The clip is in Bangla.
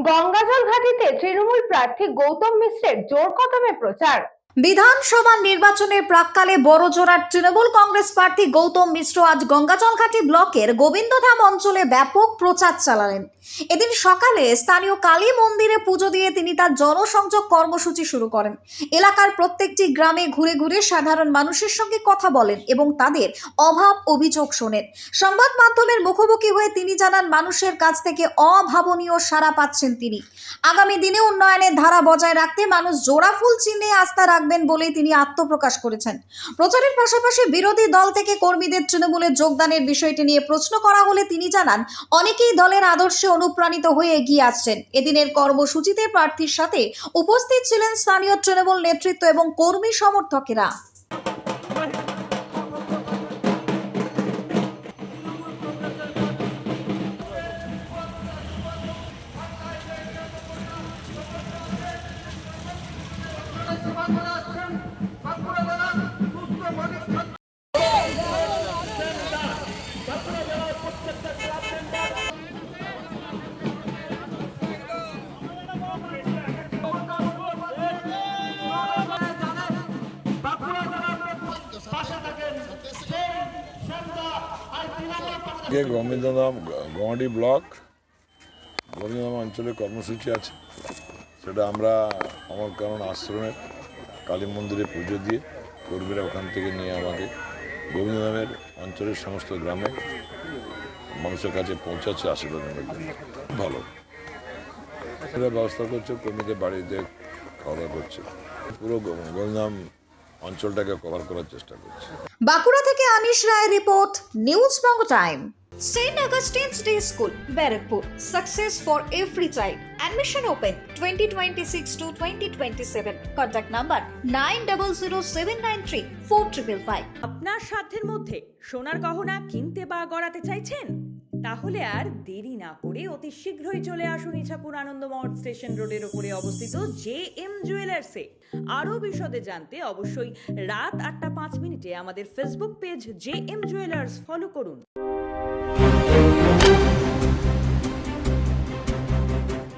গঙ্গাজল ঘাটিতে তৃণমূল প্রার্থী গৌতম মিশ্রের জোর কদমে প্রচার। বিধানসভা নির্বাচনের প্রাক্কালে বড়জোড়ার তৃণমূল কংগ্রেস প্রার্থী গৌতম মিশ্র আজ গঙ্গাজলঘাটি ব্লকের গোবিন্দধাম অঞ্চলে ব্যাপক প্রচার চালালেন। এদিন সকালে স্থানীয় কালী মন্দিরে পুজো দিয়ে তিনি তার জনসংযোগ কর্মসূচি শুরু করেন। এলাকার প্রত্যেকটি গ্রামে ঘুরে ঘুরে সাধারণ মানুষের সঙ্গে কথা বলেন এবং তাদের অভাব অভিযোগ শোনেন। সংবাদ মাধ্যমের মুখোমুখি হয়ে তিনি জানান, মানুষের কাছ থেকে অভাবনীয় সাড়া পাচ্ছেন তিনি। আগামী দিনে উন্নয়নের ধারা বজায় রাখতে মানুষ জোড়া ফুল চিহ্নে আস্থা রাখবেন বলেই তিনি আত্মপ্রকাশ করেছেন। প্রচারের পাশাপাশি বিরোধী দল থেকে কর্মীদের তৃণমূলে যোগদানের বিষয়টি নিয়ে প্রশ্ন করা হলে তিনি জানান, অনেকেই দলের আদর্শে অনুপ্রাণিত হয়ে এগিয়ে আসছেন। এদিনের কর্মসূচিতে প্রার্থীর সাথে উপস্থিত ছিলেন স্থানীয় তৃণমূল নেতৃত্ব এবং কর্মী সমর্থকেরা। গোবিন্দধাম গমাডি ব্লক গোবিন্দধাম অঞ্চলে কর্মসূচি আছে, সেটা আমরা আমার কারণ আশ্রমের কালী মন্দিরে পুজো দিয়ে কর্মীরা ওখান থেকে নিয়ে আমাকে গোবিন্দধামের অঞ্চলের সমস্ত গ্রামে মানুষের কাছে পৌঁছাচ্ছে আশীর্বাদ নেওয়ার জন্য। ভালো সেটা ব্যবস্থা করছে, কর্মীদের বাড়িতে খাওয়া দাওয়া করছে, পুরো গোবিন্দধাম অঞ্চলটাকে কভার করার চেষ্টা করছে। বাঁকুড়া থেকে আনিশ রায় report, news Banga time. St. Augustine's Day School, Barrackpur. Success for every child. Admission open 2026 to 2027. Contact number 9007934555. আপনার সাধ্যের মধ্যে সোনার গহনা কিনতে বা গড়াতে চাইছেন? তাহলে আর দেরি না করে অতি শীঘ্রই চলে আসুন ইছাপুর আনন্দমঠ স্টেশন রোডের উপরে অবস্থিত JM জুয়েলার্সে। আরও বিশদে জানতে অবশ্যই রাত 8টা 5 মিনিটে আমাদের Facebook page JM jewellers follow করুন।